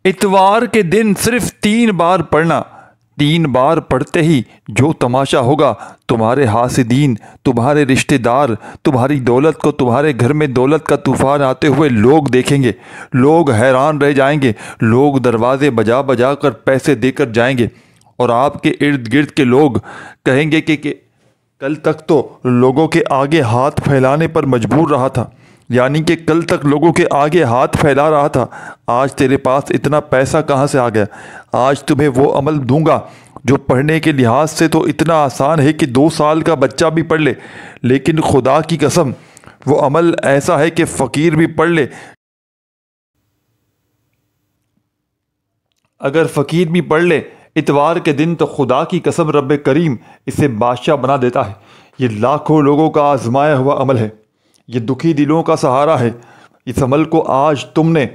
اتوار کے دن صرف 3 بار پڑھنا، 3 بار پڑھتے ہی جو تماشا ہوگا، تمہارے حاسدین، تمہارے رشتہ دار، تمہاری دولت کو، تمہارے گھر میں دولت کا طوفان آتے ہوئے لوگ دیکھیں گے، لوگ حیران رہ جائیں گے، لوگ دروازے بجا بجا کر پیسے دے کر جائیں گے، اور آپ کے ارد گرد کے لوگ کہیں گے کہ کل تک تو لوگوں کے آگے ہاتھ پھیلانے پر مجبور رہا تھا، یعنی کہ کل تک لوگوں کے آگے ہاتھ پھیلا رہا تھا، آج تیرے پاس اتنا پیسہ کہاں سے آ گیا؟ آج تمہیں وہ عمل دوں گا جو پڑھنے کے لحاظ سے تو اتنا آسان ہے کہ 2 سال کا بچہ بھی پڑھ لے، لیکن خدا کی قسم وہ عمل ایسا ہے کہ فقیر بھی پڑھ لے۔ اگر فقیر بھی پڑھ لے اتوار کے دن تو خدا کی قسم رب کریم اسے بادشاہ بنا دیتا ہے۔ یہ لاکھوں لوگوں کا آزمایا ہوا عمل ہے، یہ دکھی دلوں کا سہارا ہے۔ اس عمل کو آج تم نے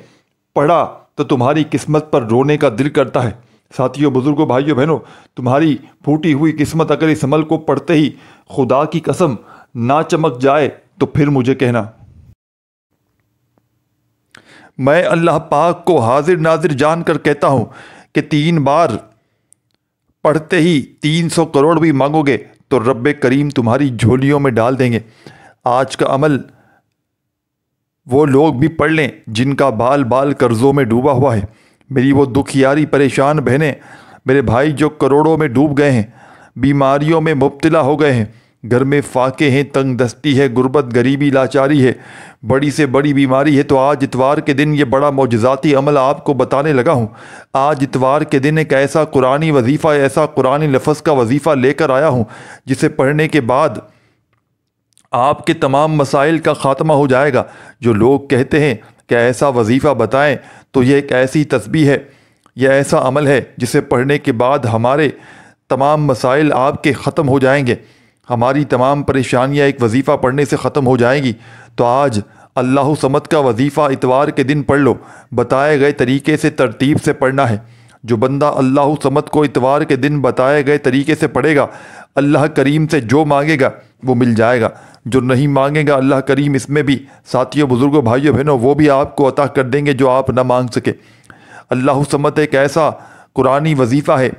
پڑھا تو تمہاری قسمت پر رونے کا دل کرتا ہے۔ ساتھیوں، بزرگوں، بھائیوں، بہنوں، تمہاری پھوٹی ہوئی قسمت اگر اس عمل کو پڑھتے ہی خدا کی قسم نہ چمک جائے تو پھر مجھے کہنا۔ میں اللہ پاک کو حاضر ناظر جان کر کہتا ہوں کہ 3 بار پڑھتے ہی 300 کروڑ بھی مانگو گے تو رب کریم تمہاری جھولیوں میں ڈال دیں گے۔ آج کا عمل وہ لوگ بھی پڑھ لیں جن کا بال بال قرضوں میں ڈوبا ہوا ہے۔ میری وہ دکھیاری پریشان بہنیں، میرے بھائی جو کروڑوں میں ڈوب گئے ہیں، بیماریوں میں مبتلا ہو گئے ہیں، گھر میں فاقے ہیں، تنگ دستی ہے، غربت، غریبی، لاچاری ہے، بڑی سے بڑی بیماری ہے، تو آج اتوار کے دن یہ بڑا معجزاتی عمل آپ کو بتانے لگا ہوں۔ آج اتوار کے دن ایک ایسا قرآنی وظیفہ، ایسا قرآنی لفظ کا وظیفہ لے کر آیا ہوں جسے پڑھنے کے بعد آپ کے تمام مسائل کا خاتمہ ہو جائے گا۔ جو لوگ کہتے ہیں کہ ایسا وظیفہ بتائیں، تو یہ ایک ایسی تسبیح ہے، یہ ایسا عمل ہے جسے پڑھنے کے بعد ہمارے تمام مسائل آپ کے ختم ہو جائیں گے، ہماری تمام پریشانیاں ایک وظیفہ پڑھنے سے ختم ہو جائیں گی۔ تو آج اللہ صمد کا وظیفہ اتوار کے دن پڑھ لو، بتائے گئے طریقے سے ترتیب سے پڑھنا ہے۔ جو بندہ اللہ صمد کو اتوار کے دن بتائے گئے طریقے سے پڑھے گا، اللہ کریم سے جو مانگے گا وہ مل جائے گا، جو نہیں مانگے گا اللہ کریم اس میں بھی، ساتھیوں، بزرگوں، بھائیوں، بہنوں، وہ بھی آپ کو عطا کر دیں گے جو آپ نہ مانگ سکے۔ اللہ صمد ایک ایسا قرآنی وظیفہ ہے،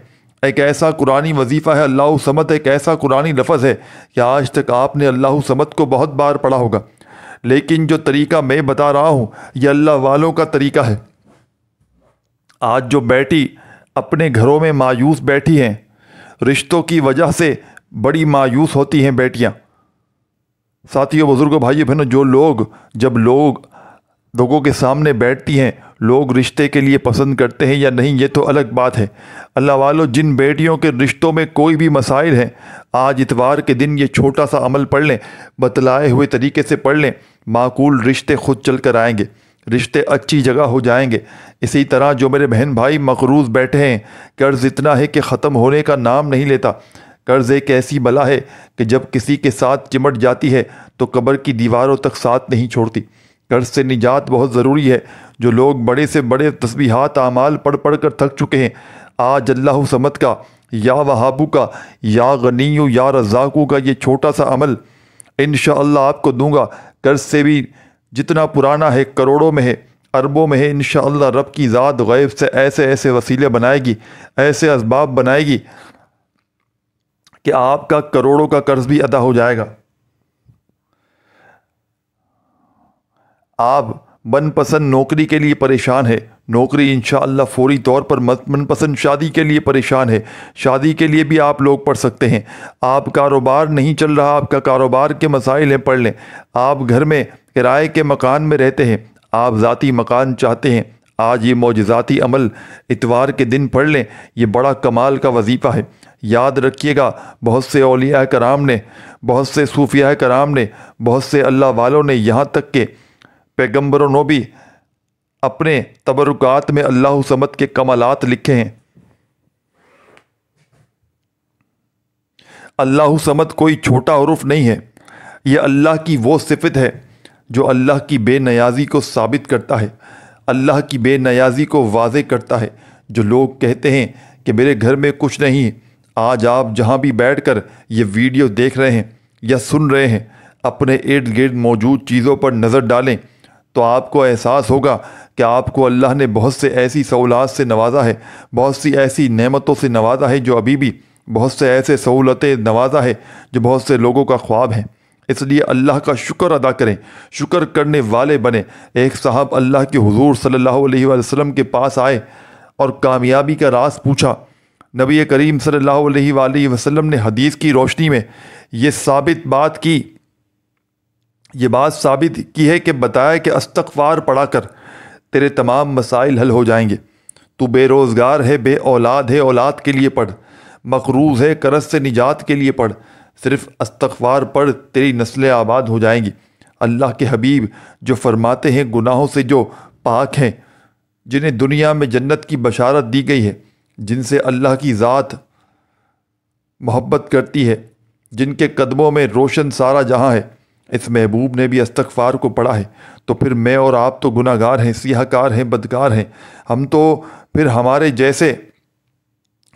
ایک ایسا قرآنی وظیفہ ہے، اللہ صمد ایک ایسا قرآنی لفظ ہے کہ آج تک آپ نے اللہ صمد کو بہت بار پڑھا ہوگا، لیکن جو طریقہ میں بتا رہا ہوں یہ اللہ والوں کا طریقہ ہے۔ آج جو بیٹی اپنے گھروں میں مایوس بیٹھی ہیں، رشتوں کی وجہ سے بڑی مایوس ہوتی ہیں بیٹیاں، ساتھیوں، بزرگوں، بھائیوں، بہنوں، جب لوگوں کے سامنے بیٹھتی ہیں، لوگ رشتے کے لیے پسند کرتے ہیں یا نہیں یہ تو الگ بات ہے۔ اللہ والوں، جن بیٹیوں کے رشتوں میں کوئی بھی مسائل ہیں، آج اتوار کے دن یہ چھوٹا سا عمل پڑھ لیں، بتلائے ہوئے طریقے سے پڑھ لیں، معقول رشتے خود چل کر آئیں گے، رشتے اچھی جگہ ہو جائیں گے۔ اسی طرح جو میرے بہن بھائی مقروض بیٹھے ہیں، قرض اتنا ہے کہ ختم ہونے کا نام نہیں لیتا، قرض ایک ایسی بلا ہے کہ جب کسی کے ساتھ چمٹ جاتی ہے تو قبر کی دیواروں تک ساتھ نہیں چھوڑتی۔ قرض سے نجات بہت ضروری ہے۔ جو لوگ بڑے سے بڑے تسبیحات اعمال پڑھ پڑھ کر تھک چکے ہیں، آج اللہ صمد کا، یا وہابو کا، یا غنیو یا رزاقو کا یہ چھوٹا سا عمل انشاءاللہ آپ کو دوں گا۔ قرض سے بھی جتنا پرانا ہے، کروڑوں میں ہے، اربوں میں ہے، انشاءاللہ رب کی ذات غیب سے ایسے ایسے وسیلے بنائے گی، ایسے اسباب بنائے گی کہ آپ کا کروڑوں کا قرض بھی ادا ہو جائے گا۔ آپ من پسند نوکری کے لیے پریشان ہے، نوکری انشاءاللہ فوری طور پر، من پسند شادی کے لیے پریشان ہے، شادی کے لیے بھی آپ لوگ پڑھ سکتے ہیں۔ آپ کاروبار نہیں چل رہا، آپ کا کاروبار کے مسائل ہیں، پڑھ لیں۔ آپ گھر میں کرائے کے مکان میں رہتے ہیں، آپ ذاتی مکان چاہتے ہیں، آج یہ معجزاتی عمل اتوار کے دن پڑھ لیں، یہ بڑا کمال کا وظیفہ ہے۔ یاد رکھیے گا، بہت سے اولیاء کرام نے، بہت سے صوفیاء کرام نے، بہت سے اللہ والوں نے، یہاں تک کہ پیغمبروں نے بھی اپنے تبرکات میں اللہ صمد کے کمالات لکھے ہیں۔ اللہ صمد کوئی چھوٹا حرف نہیں ہے، یہ اللہ کی وہ صفت ہے جو اللہ کی بے نیازی کو ثابت کرتا ہے، اللہ کی بے نیازی کو واضح کرتا ہے۔ جو لوگ کہتے ہیں کہ میرے گھر میں کچھ نہیں، آج آپ جہاں بھی بیٹھ کر یہ ویڈیو دیکھ رہے ہیں یا سن رہے ہیں، اپنے ارد گرد موجود چیزوں پر نظر ڈالیں تو آپ کو احساس ہوگا کہ آپ کو اللہ نے بہت سے ایسی سہولات سے نوازا ہے، بہت سی ایسی نعمتوں سے نوازا ہے جو ابھی بھی بہت سے ایسے سہولتیں نوازا ہے جو بہت سے لوگوں کا خواب ہے۔ اس لیے اللہ کا شکر ادا کریں، شکر کرنے والے بنیں۔ ایک صاحب اللہ کے حضور صلی اللہ علیہ وسلم کے پاس آئے اور کامیابی کا راز پوچھا۔ نبی کریم صلی اللہ علیہ وآلہ وسلم نے حدیث کی روشنی میں یہ بات ثابت کی ہے کہ بتایا کہ استغفار پڑھا کر تیرے تمام مسائل حل ہو جائیں گے۔ تو بے روزگار ہے، بے اولاد ہے، اولاد کے لیے پڑھ، مقروض ہے، قرض سے نجات کے لیے پڑھ، صرف استغفار پڑھ، تیری نسلیں آباد ہو جائیں گی۔ اللہ کے حبیب جو فرماتے ہیں گناہوں سے جو پاک ہیں، جنہیں دنیا میں جنت کی بشارت دی گئی ہے، جن سے اللہ کی ذات محبت کرتی ہے، جن کے قدموں میں روشن سارا جہاں ہے، اس محبوب نے بھی استغفار کو پڑھا ہے۔ تو پھر میں اور آپ تو گناہ گار ہیں، سیاہ کار ہیں، بدکار ہیں۔ ہم تو پھر ہمارے جیسے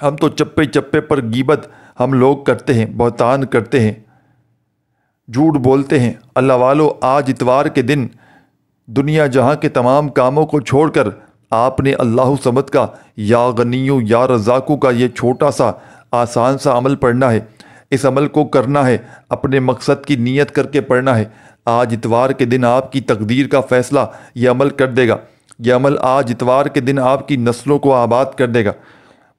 ہم تو چپے چپے پر غیبت ہم لوگ کرتے ہیں، بہتان کرتے ہیں، جھوٹ بولتے ہیں۔ اللہ والو، آج اتوار کے دن دنیا جہاں کے تمام کاموں کو چھوڑ کر آپ نے اللہ صمد کا یا غنیو یا رزاقو کا یہ چھوٹا سا آسان سا عمل پڑھنا ہے۔ اس عمل کو کرنا ہے، اپنے مقصد کی نیت کر کے پڑھنا ہے۔ آج اتوار کے دن آپ کی تقدیر کا فیصلہ یہ عمل کر دے گا۔ یہ عمل آج اتوار کے دن آپ کی نسلوں کو آباد کر دے گا۔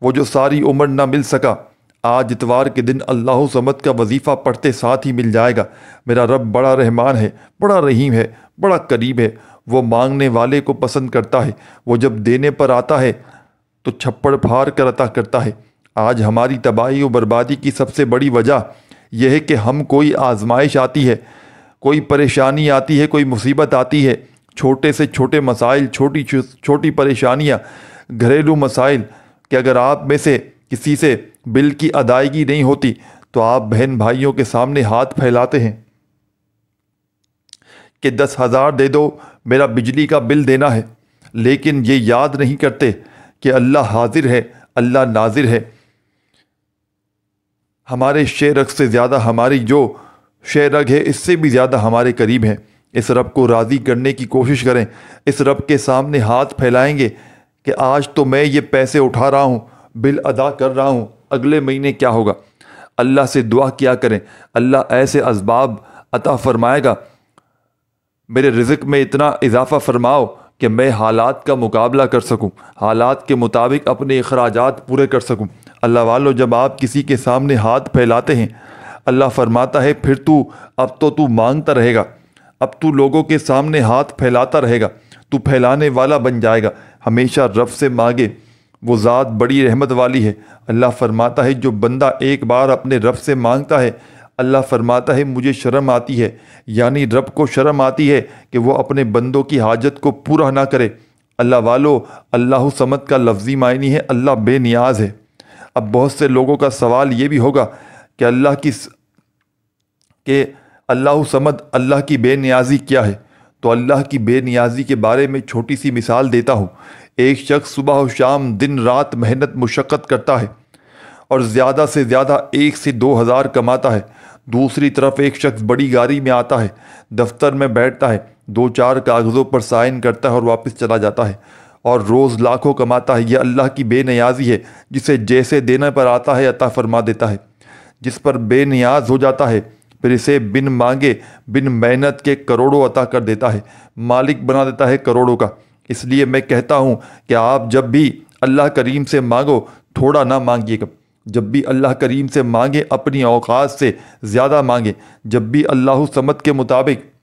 وہ جو ساری عمر نہ مل سکا، آج اتوار کے دن اللہ صمد کا وظیفہ پڑھتے ساتھ ہی مل جائے گا۔ میرا رب بڑا رحمان ہے، بڑا رحیم ہے، بڑا قریب ہے۔ وہ مانگنے والے کو پسند کرتا ہے، وہ جب دینے پر آتا ہے تو چھپڑ پھاڑ کر عطا کرتا ہے۔ آج ہماری تباہی و بربادی کی سب سے بڑی وجہ یہ ہے کہ ہم کوئی آزمائش آتی ہے، کوئی پریشانی آتی ہے، کوئی مصیبت آتی ہے، چھوٹے سے چھوٹے مسائل، چھوٹی پریشانیاں، گھریلو مسائل، کہ اگر آپ میں سے کسی سے بل کی ادائیگی نہیں ہوتی تو آپ بہن بھائیوں کے سامنے ہاتھ پھیلاتے ہیں کہ 10,000 دے دو، میرا بجلی کا بل دینا ہے، لیکن یہ یاد نہیں کرتے کہ اللہ حاضر ہے، اللہ ناظر ہے۔ ہمارے شے رگ سے زیادہ ہماری جو شے رگ ہے اس سے بھی زیادہ ہمارے قریب ہیں۔ اس رب کو راضی کرنے کی کوشش کریں۔ اس رب کے سامنے ہاتھ پھیلائیں گے کہ آج تو میں یہ پیسے اٹھا رہا ہوں، بل ادا کر رہا ہوں، اگلے مہینے کیا ہوگا؟ اللہ سے دعا کیا کریں، اللہ ایسے اسباب عطا فرمائے گا، میرے رزق میں اتنا اضافہ فرماؤ کہ میں حالات کا مقابلہ کر سکوں، حالات کے مطابق اپنے اخراجات پورے کر سکوں۔ اللہ والو، جب آپ کسی کے سامنے ہاتھ پھیلاتے ہیں، اللہ فرماتا ہے پھر اب تو مانگتا رہے گا، اب تو لوگوں کے سامنے ہاتھ پھیلاتا رہے گا، تو پھیلانے والا بن جائے گا۔ ہمیشہ رب سے مانگے، وہ ذات بڑی رحمت والی ہے۔ اللہ فرماتا ہے جو بندہ ایک بار اپنے رب سے مانگتا ہے، اللہ فرماتا ہے مجھے شرم آتی ہے، یعنی رب کو شرم آتی ہے کہ وہ اپنے بندوں کی حاجت کو پورا نہ کرے۔ اللہ والو، اللہ صمد کا لفظی معنی ہے اللہ بے نیاز ہے۔ اب بہت سے لوگوں کا سوال یہ بھی ہوگا کہ اللہ صمد، اللہ کی بے نیازی کیا ہے؟ تو اللہ کی بے نیازی کے بارے میں چھوٹی سی مثال دیتا ہوں۔ ایک شخص صبح و شام دن رات محنت مشقت کرتا ہے اور زیادہ سے زیادہ 1 سے 2,000 کماتا ہے۔ دوسری طرف ایک شخص بڑی گاڑی میں آتا ہے، دفتر میں بیٹھتا ہے، 2-4 کاغذوں پر سائن کرتا ہے اور واپس چلا جاتا ہے اور روز لاکھوں کماتا ہے۔ یہ اللہ کی بے نیازی ہے، جسے جیسے دینے پر آتا ہے عطا فرما دیتا ہے۔ جس پر بے نیاز ہو جاتا ہے پھر اسے بن مانگے بن محنت کے کروڑوں عطا کر دیتا ہے، مالک بنا دیتا ہے کروڑوں کا۔ اس لیے میں کہتا ہوں کہ آپ جب بھی اللہ کریم سے مانگو تھوڑا نہ مانگیے گا، جب بھی اللہ کریم سے مانگے اپنی اوقات سے زیادہ مانگے، جب بھی اللہ صمد کے مطابق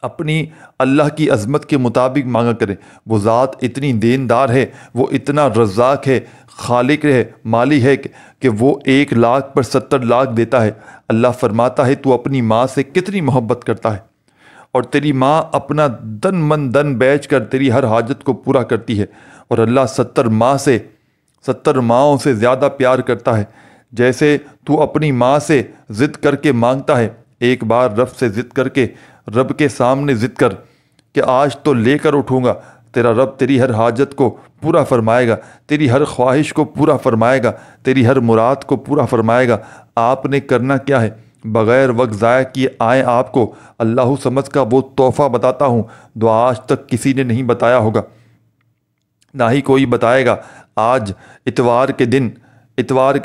اپنی اللہ کی عظمت کے مطابق مانگا کریں۔ وہ ذات اتنی دیندار ہے، وہ اتنا رزاق ہے، خالق ہے، مالی ہے کہ وہ 1 لاکھ پر 70 لاکھ دیتا ہے۔ اللہ فرماتا ہے تو اپنی ماں سے کتنی محبت کرتا ہے اور تیری ماں اپنا دن من دن بیچ کر تیری ہر حاجت کو پورا کرتی ہے، اور اللہ 70 ماؤں سے زیادہ پیار کرتا ہے۔ جیسے تو اپنی ماں سے ضد کر کے مانگتا ہے، ایک بار رب سے ضد کر کے، رب کے سامنے ضد کر کہ آج تو لے کر اٹھوں گا، تیرا رب تیری ہر حاجت کو پورا فرمائے گا، تیری ہر خواہش کو پورا فرمائے گا، تیری ہر مراد کو پورا فرمائے گا۔ آپ نے کرنا کیا ہے؟ بغیر وقت ضائع کیے آئیں آپ کو اللہ سمجھ کا وہ تحفہ بتاتا ہوں جو آج تک کسی نے نہیں بتایا ہوگا، نہ ہی کوئی بتائے گا۔ آج اتوار کے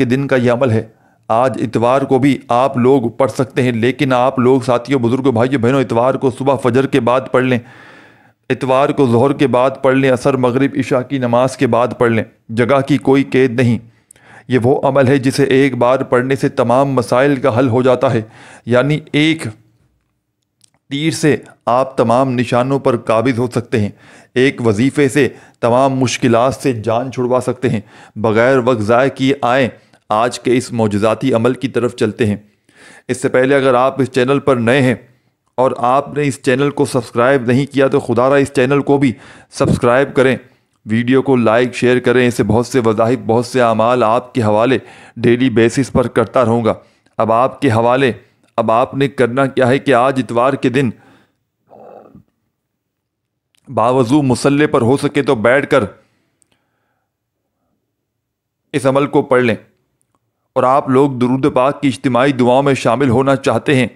دن کا یہ عمل ہے۔ آج اتوار کو بھی آپ لوگ پڑھ سکتے ہیں، لیکن آپ لوگ ساتھیوں، بزرگوں، بھائیوں، بہنوں، اتوار کو صبح فجر کے بعد پڑھ لیں، اتوار کو ظہر کے بعد پڑھ لیں، عصر، مغرب، عشاء کی نماز کے بعد پڑھ لیں۔ جگہ کی کوئی قید نہیں۔ یہ وہ عمل ہے جسے ایک بار پڑھنے سے تمام مسائل کا حل ہو جاتا ہے، یعنی ایک تیر سے آپ تمام نشانوں پر قابض ہو سکتے ہیں، ایک وظیفے سے تمام مشکلات سے جان چھڑوا سکتے ہیں۔ بغیر وقت ضائع کیے آئیں آج کے اس معجزاتی عمل کی طرف چلتے ہیں۔ اس سے پہلے اگر آپ اس چینل پر نئے ہیں اور آپ نے اس چینل کو سبسکرائب نہیں کیا تو خدا را اس چینل کو بھی سبسکرائب کریں، ویڈیو کو لائک شیئر کریں۔ اسے بہت سے وظائف، بہت سے اعمال آپ کے حوالے ڈیلی بیسس پر کرتا رہوں گا۔ اب آپ نے کرنا کیا ہے کہ آج اتوار کے دن باوضو مصلی پر ہو سکے تو بیٹھ کر اس عمل کو پڑھ لیں۔ اور آپ لوگ درود پاک کی اجتماعی دعاؤں میں شامل ہونا چاہتے ہیں،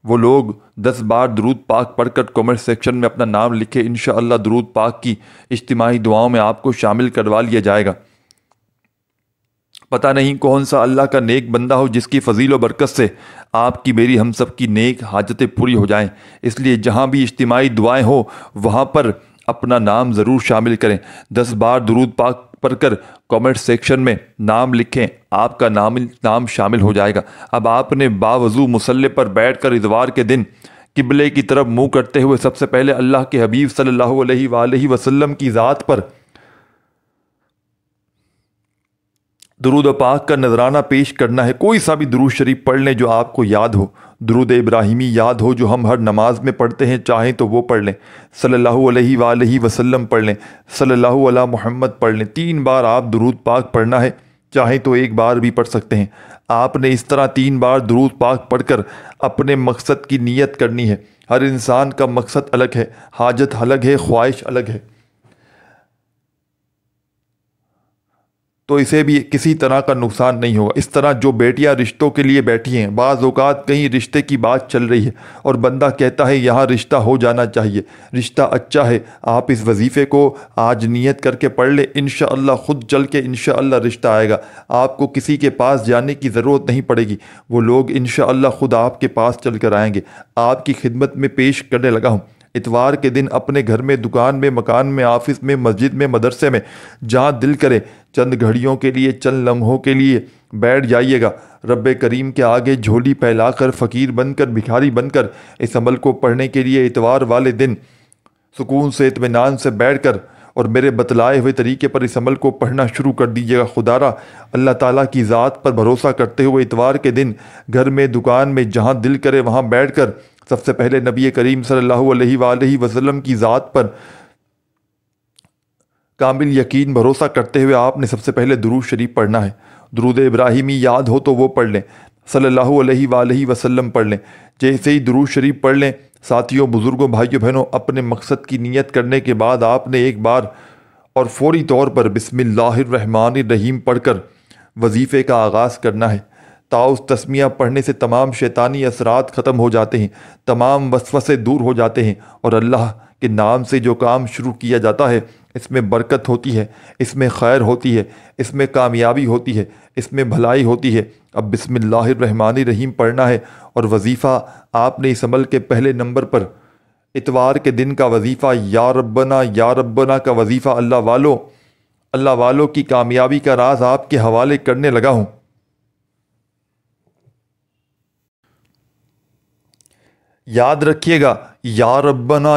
وہ لوگ 10 بار درود پاک پڑھ کر کمنٹ سیکشن میں اپنا نام لکھے، انشاءاللہ درود پاک کی اجتماعی دعاؤں میں آپ کو شامل کروا لیا جائے گا۔ پتہ نہیں کون سا اللہ کا نیک بندہ ہو جس کی فضیل و برکت سے آپ کی، میری، ہم سب کی نیک حاجتیں پوری ہو جائیں۔ اس لیے جہاں بھی اجتماعی دعائیں ہو وہاں پر اپنا نام ضرور شامل کریں۔ 10 بار درود پاک پڑھ کر کامنٹ سیکشن میں نام لکھیں، آپ کا نام شامل ہو جائے گا۔ اب آپ نے باوضو مصلی پر بیٹھ کر اتوار کے دن قبلے کی طرف منہ کرتے ہوئے سب سے پہلے اللہ کے حبیب صلی اللہ علیہ وآلہ وسلم کی ذات پر درود پاک کا نذرانہ پیش کرنا ہے۔ کوئی سا بھی درود شریف پڑھ لیں جو آپ کو یاد ہو، درود ابراہیمی یاد ہو جو ہم ہر نماز میں پڑھتے ہیں، چاہیں تو وہ پڑھ لیں، صلی اللہ علیہ وآلہ وسلم پڑھ لیں، صلی اللہ علی محمد پڑھ لیں۔ 3 بار آپ درود پاک پڑھنا ہے، چاہیں تو 1 بار بھی پڑھ سکتے ہیں۔ آپ نے اس طرح 3 بار درود پاک پڑھ کر اپنے مقصد کی نیت کرنی ہے۔ ہر انسان کا مقصد الگ ہے، حاجت الگ ہے، خواہش الگ ہے، تو اسے بھی کسی طرح کا نقصان نہیں ہوگا۔ اس طرح جو بیٹیاں رشتوں کے لیے بیٹھی ہیں، بعض اوقات کہیں رشتے کی بات چل رہی ہے اور بندہ کہتا ہے یہاں رشتہ ہو جانا چاہیے، رشتہ اچھا ہے، آپ اس وظیفے کو آج نیت کر کے پڑھ لیں، انشاءاللہ خود چل کے انشاءاللہ رشتہ آئے گا۔ آپ کو کسی کے پاس جانے کی ضرورت نہیں پڑے گی، وہ لوگ انشاءاللہ خود آپ کے پاس چل کر آئیں گے۔ آپ کی خدمت میں پیش کرنے لگا ہوں، اتوار کے دن اپنے گھر میں، دکان میں، مکان میں، آفس میں، مسجد میں، مدرسے میں، جہاں دل کرے چند گھڑیوں کے لیے، چند لمحوں کے لیے بیٹھ جائیے گا۔ رب کریم کے آگے جھولی پھیلا کر، فقیر بن کر، بھکاری بن کر اس عمل کو پڑھنے کے لیے اتوار والے دن سکون سے، اطمینان سے بیٹھ کر اور میرے بتلائے ہوئے طریقے پر اس عمل کو پڑھنا شروع کر دیجیے گا۔ خدا را اللہ تعالیٰ کی ذات پر بھروسہ کرتے ہوئے اتوار کے دن گھر میں، دکان میں، جہاں دل کرے وہاں بیٹھ کر سب سے پہلے نبی کریم صلی اللہ علیہ وآلہ وسلم کی ذات پر کامل یقین، بھروسہ کرتے ہوئے آپ نے سب سے پہلے درود شریف پڑھنا ہے۔ درود ابراہیمی یاد ہو تو وہ پڑھ لیں، صلی اللہ علیہ وآلہ وسلم پڑھ لیں۔ جیسے ہی درود شریف پڑھ لیں، ساتھیوں، بزرگوں، بھائیوں، بہنوں، اپنے مقصد کی نیت کرنے کے بعد آپ نے 1 بار اور فوری طور پر بسم اللہ الرحمن الرحیم پڑھ کر وظیفے کا آغاز کرنا ہے۔ تعوذ تسمیہ پڑھنے سے تمام شیطانی اثرات ختم ہو جاتے ہیں، تمام وسوسے دور ہو جاتے ہیں، اور اللہ کے نام سے جو کام شروع کیا جاتا ہے اس میں برکت ہوتی ہے، اس میں خیر ہوتی ہے، اس میں کامیابی ہوتی ہے، اس میں بھلائی ہوتی ہے۔ اب بسم اللہ الرحمن الرحیم پڑھنا ہے، اور وظیفہ آپ نے اس عمل کے پہلے نمبر پر اتوار کے دن کا وظیفہ یا ربنا کا وظیفہ اللہ والوں کی کامیابی کا راز آپ کے حوالے کرنے لگا ہوں۔ یاد رکھیے گا، یا ربنا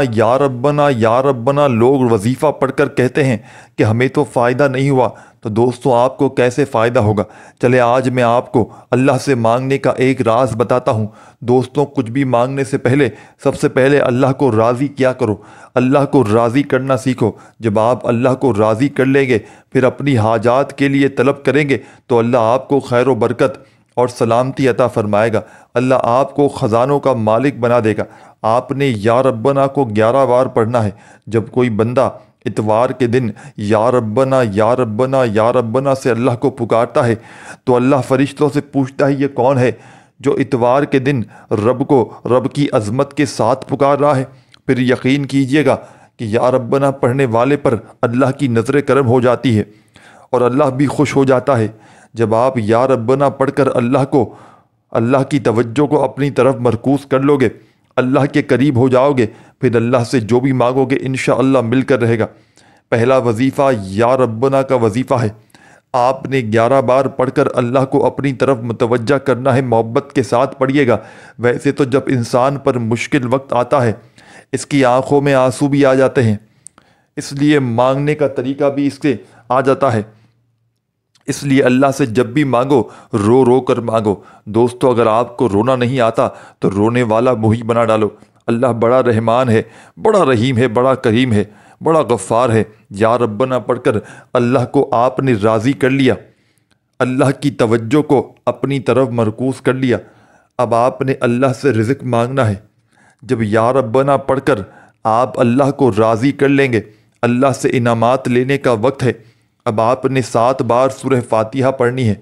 لوگ وظیفہ پڑھ کر کہتے ہیں کہ ہمیں تو فائدہ نہیں ہوا، تو دوستو آپ کو کیسے فائدہ ہوگا؟ چلے آج میں آپ کو اللہ سے مانگنے کا ایک راز بتاتا ہوں۔ دوستوں، کچھ بھی مانگنے سے پہلے سب سے پہلے اللہ کو راضی کیا کرو، اللہ کو راضی کرنا سیکھو۔ جب آپ اللہ کو راضی کر لیں گے، پھر اپنی حاجات کے لیے طلب کریں گے تو اللہ آپ کو خیر و برکت اور سلامتی عطا فرمائے گا، اللہ آپ کو خزانوں کا مالک بنا دے گا۔ آپ نے یا ربنا کو 11 بار پڑھنا ہے۔ جب کوئی بندہ اتوار کے دن یا ربنا سے اللہ کو پکارتا ہے تو اللہ فرشتوں سے پوچھتا ہے یہ کون ہے جو اتوار کے دن رب کو رب کی عظمت کے ساتھ پکار رہا ہے، پھر یقین کیجئے گا کہ یا ربنا پڑھنے والے پر اللہ کی نظر کرم ہو جاتی ہے اور اللہ بھی خوش ہو جاتا ہے۔ جب آپ یا ربنا پڑھ کر اللہ کی توجہ کو اپنی طرف مرکوز کر لو گے، اللہ کے قریب ہو جاؤ گے، پھر اللہ سے جو بھی مانگو گے انشاءاللہ مل کر رہے گا۔ پہلا وظیفہ یا ربنا کا وظیفہ ہے۔ آپ نے 11 بار پڑھ کر اللہ کو اپنی طرف متوجہ کرنا ہے، محبت کے ساتھ پڑھیے گا۔ ویسے تو جب انسان پر مشکل وقت آتا ہے اس کی آنکھوں میں آنسو بھی آ جاتے ہیں، اس لیے مانگنے کا طریقہ بھی اس سے آ جاتا ہے۔ اس لیے اللہ سے جب بھی مانگو رو رو کر مانگو۔ دوستو، اگر آپ کو رونا نہیں آتا تو رونے والا منہ ہی بنا ڈالو۔ اللہ بڑا رحمان ہے، بڑا رحیم ہے، بڑا کریم ہے، بڑا غفار ہے۔ یا ربنا پڑھ کر اللہ کو آپ نے راضی کر لیا، اللہ کی توجہ کو اپنی طرف مرکوز کر لیا۔ اب آپ نے اللہ سے رزق مانگنا ہے۔ جب یا ربنا پڑھ کر آپ اللہ کو راضی کر لیں گے، اللہ سے انعامات لینے کا وقت ہے۔ اب آپ نے 7 بار سورہ فاتحہ پڑھنی ہے۔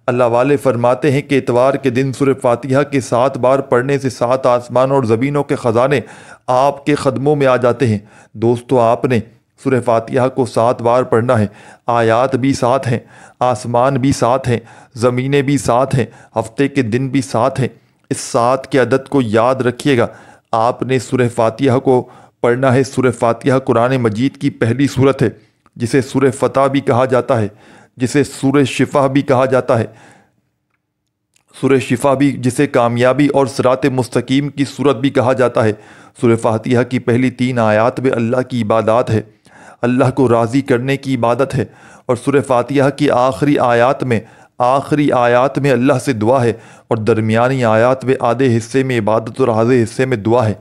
اللہ والے فرماتے ہیں کہ اتوار کے دن سورہ فاتحہ کے 7 بار پڑھنے سے 7 آسمانوں اور زمینوں کے خزانے آپ کے قدموں میں آ جاتے ہیں۔ دوستو، آپ نے سورہ فاتحہ کو 7 بار پڑھنا ہے۔ آیات بھی 7 ہیں، آسمان بھی 7 ہیں، زمینیں بھی 7 ہیں، ہفتے کے دن بھی 7 ہیں۔ اس 7 کے عدد کو یاد رکھیے گا۔ آپ نے سورہ فاتحہ کو پڑھنا ہے۔ سورہ فاتحہ قرآن مجید کی پہلی سورت ہے، جسے سورہ فتح بھی کہا جاتا ہے، جسے سورہ شفا بھی کہا جاتا ہے۔ سورہ شفا بھی جسے کامیابی اور صراط مستقیم کی سورت بھی کہا جاتا ہے۔ سورہ فاتحہ کی پہلی 3 آیات میں اللہ کی عبادات ہے، اللہ کو راضی کرنے کی عبادت ہے، اور سورہ فاتحہ کی آخری آیات میں اللہ سے دعا ہے، اور درمیانی آیات میں آدھے حصے میں عبادت اور آدھے حصے میں دعا ہے۔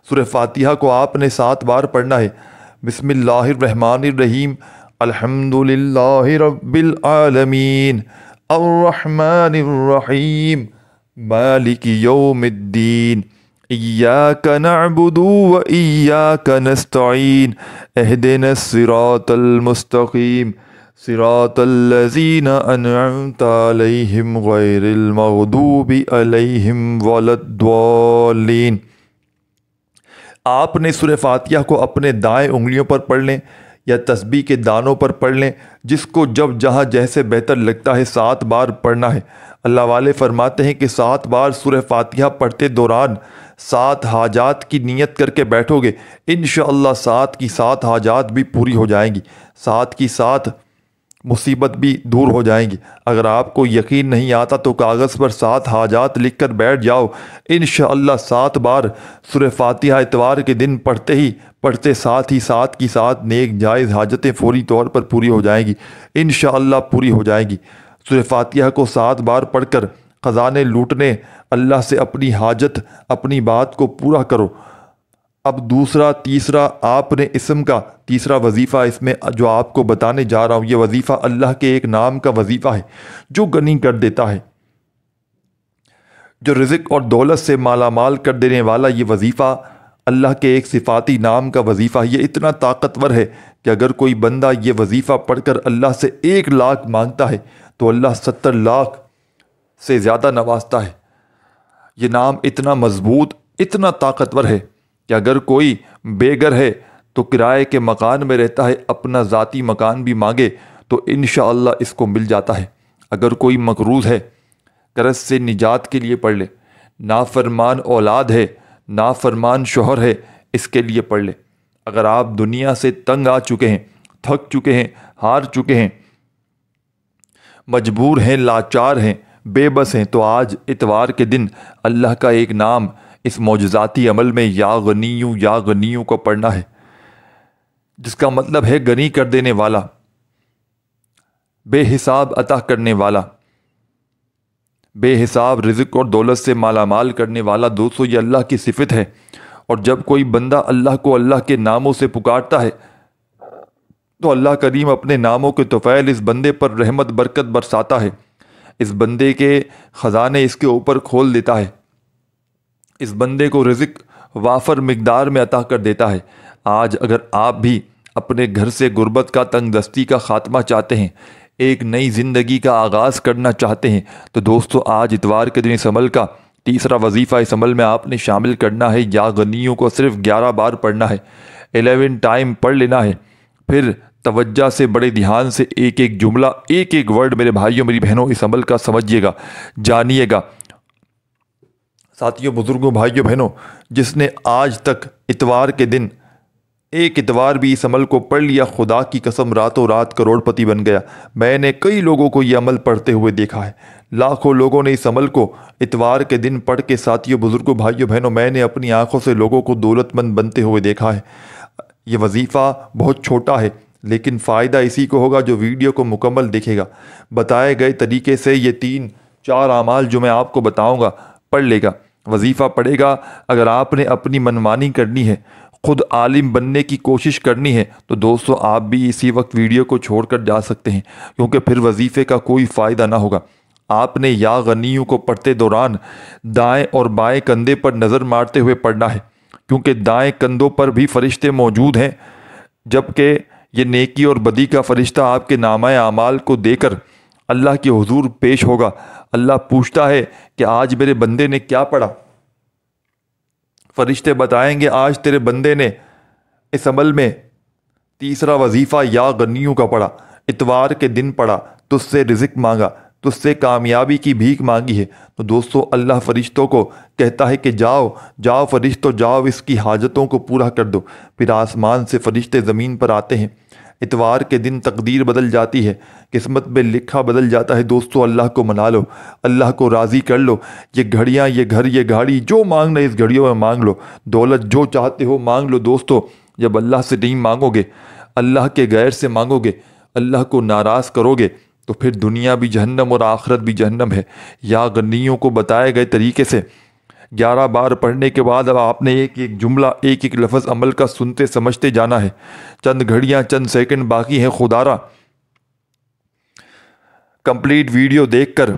سورہ فاتحہ کو آپ نے 7 بار پڑھنا ہے۔ بسم اللہ الرحمن الرحیم، الحمد للہ رب العالمین، الرحمن الرحیم، مالک یوم الدین، ایاک نعبد و ایاک نستعین، اہدنا الصراط المستقیم، صراط الذین انعمت علیہم غیر المغضوب علیہم ولا الضالین۔ آپ نے سورہ فاتحہ کو اپنے دائیں انگلیوں پر پڑھ لیں یا تسبیح کے دانوں پر پڑھ لیں، جس کو جب جہاں جیسے بہتر لگتا ہے 7 بار پڑھنا ہے۔ اللہ والے فرماتے ہیں کہ 7 بار سورہ فاتحہ پڑھتے دوران 7 حاجات کی نیت کر کے بیٹھو گے، انشاءاللہ 7 کی 7 حاجات بھی پوری ہو جائیں گی، 7 کی 7 مصیبت بھی دور ہو جائیں گی۔ اگر آپ کو یقین نہیں آتا تو کاغذ پر 7 حاجات لکھ کر بیٹھ جاؤ، انشاءاللہ 7 بار سورہ فاتحہ اتوار کے دن پڑھتے ساتھ ہی 7 کی 7 نیک جائز حاجتیں فوری طور پر پوری ہو جائیں گی، انشاءاللہ پوری ہو جائیں گی۔ سورہ فاتحہ کو 7 بار پڑھ کر خزانے لوٹنے، اللہ سے اپنی حاجت، اپنی بات کو پورا کرو۔ اب تیسرا آپ نے اسم کا تیسرا وظیفہ اس میں جو آپ کو بتانے جا رہا ہوں، یہ وظیفہ اللہ کے ایک نام کا وظیفہ ہے جو غنی کر دیتا ہے، جو رزق اور دولت سے مالا مال کر دینے والا۔ یہ وظیفہ اللہ کے ایک صفاتی نام کا وظیفہ، یہ اتنا طاقتور ہے کہ اگر کوئی بندہ یہ وظیفہ پڑھ کر اللہ سے 1 لاکھ مانگتا ہے تو اللہ 70 لاکھ سے زیادہ نوازتا ہے۔ یہ نام اتنا مضبوط، اتنا طاقتور ہے کہ اگر کوئی بے گھر ہے تو کرائے کے مکان میں رہتا ہے، اپنا ذاتی مکان بھی مانگے تو انشاءاللہ اس کو مل جاتا ہے۔ اگر کوئی مقروض ہے، قرض سے نجات کے لیے پڑھ لے، نافرمان اولاد ہے، نافرمان شوہر ہے، اس کے لیے پڑھ لے۔ اگر آپ دنیا سے تنگ آ چکے ہیں، تھک چکے ہیں، ہار چکے ہیں، مجبور ہیں، لاچار ہیں، بے بس ہیں، تو آج اتوار کے دن اللہ کا ایک نام اس معجزاتی عمل میں یا غنیو کو پڑھنا ہے، جس کا مطلب ہے غنی کر دینے والا، بے حساب عطا کرنے والا، بے حساب رزق اور دولت سے مالا مال کرنے والا۔ دوستو، یہ اللہ کی صفت ہے، اور جب کوئی بندہ اللہ کو اللہ کے ناموں سے پکارتا ہے تو اللہ کریم اپنے ناموں کے طفیل اس بندے پر رحمت برکت برساتا ہے، اس بندے کے خزانے اس کے اوپر کھول دیتا ہے، اس بندے کو رزق وافر مقدار میں عطا کر دیتا ہے۔ آج اگر آپ بھی اپنے گھر سے غربت کا، تنگ دستی کا خاتمہ چاہتے ہیں، ایک نئی زندگی کا آغاز کرنا چاہتے ہیں تو دوستو آج اتوار کے دن اس عمل کا تیسرا وظیفہ اس عمل میں آپ نے شامل کرنا ہے۔ یا غنیوں کو صرف 11 بار پڑھنا ہے، 11 ٹائم پڑھ لینا ہے، پھر توجہ سے بڑے دھیان سے ایک ایک جملہ ایک ایک ورڈ میرے بھائیوں میری بہنوں اس عمل کا سمجھیے گا، جانیے گا۔ ساتھیوں، بزرگوں، بھائیوں، بہنوں، جس نے آج تک اتوار کے دن ایک اتوار بھی اس عمل کو پڑھ لیا، خدا کی قسم راتوں رات کروڑ پتی بن گیا۔ میں نے کئی لوگوں کو یہ عمل پڑھتے ہوئے دیکھا ہے، لاکھوں لوگوں نے اس عمل کو اتوار کے دن پڑھ کے، ساتھیوں، بزرگوں، بھائیوں، بہنوں، میں نے اپنی آنکھوں سے لوگوں کو دولت مند بنتے ہوئے دیکھا ہے۔ یہ وظیفہ بہت چھوٹا ہے لیکن فائدہ اسی کو ہوگا جو ویڈیو کو مکمل دیکھے گا۔ بتائے گئے طریقے سے یہ 3-4 اعمال جو میں آپ کو بتاؤں گا پڑھ لے گا، وظیفہ پڑھے گا۔ اگر آپ نے اپنی منمانی کرنی ہے، خود عالم بننے کی کوشش کرنی ہے تو دوستو آپ بھی اسی وقت ویڈیو کو چھوڑ کر جا سکتے ہیں، کیونکہ پھر وظیفے کا کوئی فائدہ نہ ہوگا۔ آپ نے یا غنیوں کو پڑھتے دوران دائیں اور بائیں کندھے پر نظر مارتے ہوئے پڑھنا ہے، کیونکہ دائیں کندھوں پر بھی فرشتے موجود ہیں، جبکہ یہ نیکی اور بدی کا فرشتہ آپ کے نامہ اعمال کو دے کر اللہ کے حضور پیش ہوگا۔ اللہ پوچھتا ہے کہ آج میرے بندے نے کیا پڑھا؟ فرشتے بتائیں گے آج تیرے بندے نے اس عمل میں تیسرا وظیفہ یا غنیوں کا پڑھا، اتوار کے دن پڑھا، تجھ سے رزق مانگا، تجھ سے کامیابی کی بھیک مانگی ہے۔ تو دوستو اللہ فرشتوں کو کہتا ہے کہ جاؤ جاؤ فرشتوں جاؤ، اس کی حاجتوں کو پورا کر دو۔ پھر آسمان سے فرشتے زمین پر آتے ہیں۔ اتوار کے دن تقدیر بدل جاتی ہے، قسمت میں لکھا بدل جاتا ہے۔ دوستو اللہ کو منا لو، اللہ کو راضی کر لو۔ یہ گھڑیاں، یہ گھر، یہ گاڑی، جو مانگنا ہے اس گھڑیوں میں مانگ لو، دولت جو چاہتے ہو مانگ لو۔ دوستو جب اللہ سے نہیں مانگو گے، اللہ کے غیر سے مانگو گے، اللہ کو ناراض کرو گے تو پھر دنیا بھی جہنم اور آخرت بھی جہنم ہے۔ یا غنیوں کو بتائے گئے طریقے سے 11 بار پڑھنے کے بعد اب آپ نے ایک ایک جملہ ایک ایک لفظ عمل کا سنتے سمجھتے جانا ہے۔ چند گھڑیاں، چند سیکنڈ باقی ہیں، خدارا کمپلیٹ ویڈیو دیکھ کر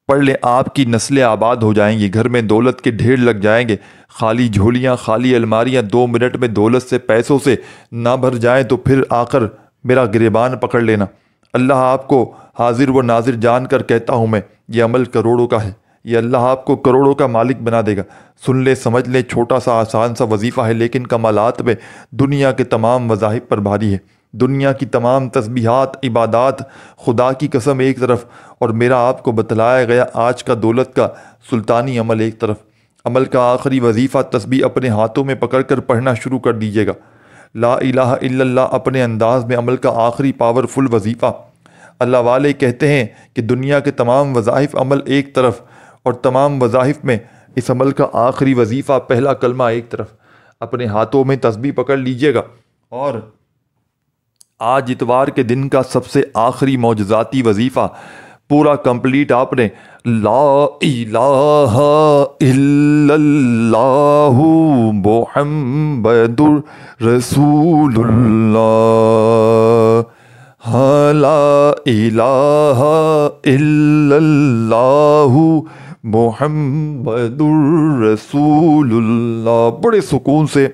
پڑھ لیں، آپ کی نسلیں آباد ہو جائیں گی، گھر میں دولت کے ڈھیر لگ جائیں گے۔ خالی جھولیاں، خالی الماریاں 2 منٹ میں دولت سے پیسوں سے نہ بھر جائیں تو پھر آ کر میرا گریبان پکڑ لینا۔ اللہ آپ کو حاضر و ناظر جان کر کہتا ہوں میں، یہ عمل کروڑوں کا ہے، یہ اللہ آپ کو کروڑوں کا مالک بنا دے گا۔ سن لے، سمجھ لے، چھوٹا سا آسان سا وظیفہ ہے لیکن کمالات میں دنیا کے تمام مذاہب پر بھاری ہے۔ دنیا کی تمام تسبیحات، عبادات، خدا کی قسم ایک طرف اور میرا آپ کو بتلایا گیا آج کا دولت کا سلطانی عمل ایک طرف۔ عمل کا آخری وظیفہ تسبیح اپنے ہاتھوں میں پکڑ کر پڑھنا شروع کر دیجیے گا۔ لا الہ الا اللہ اپنے انداز میں عمل کا آخری پاورفل وظیفہ۔ اللہ والے کہتے ہیں کہ دنیا کے تمام وظائف عمل ایک طرف اور تمام وظائف میں اس عمل کا آخری وظیفہ پہلا کلمہ ایک طرف۔ اپنے ہاتھوں میں تسبیح پکڑ لیجئے گا اور آج اتوار کے دن کا سب سے آخری معجزاتی وظیفہ پورا کمپلیٹ آپ نے لا الہ الا اللہ محمد رسول اللہ، لا الہ الا اللہ محمد رسول اللہ۔ بڑے سکون سے،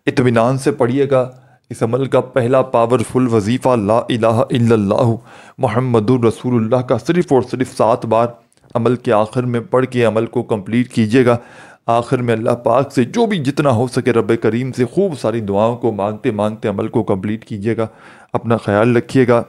اطمینان سے پڑھیے گا۔ اس عمل کا پہلا پاورفل وظیفہ لا الہ الا اللہ محمد رسول اللہ کا صرف اور صرف 7 بار عمل کے آخر میں پڑھ کے عمل کو کمپلیٹ کیجیے گا۔ آخر میں اللہ پاک سے جو بھی جتنا ہو سکے رب کریم سے خوب ساری دعاؤں کو مانگتے مانگتے عمل کو کمپلیٹ کیجیے گا۔ اپنا خیال رکھیے گا۔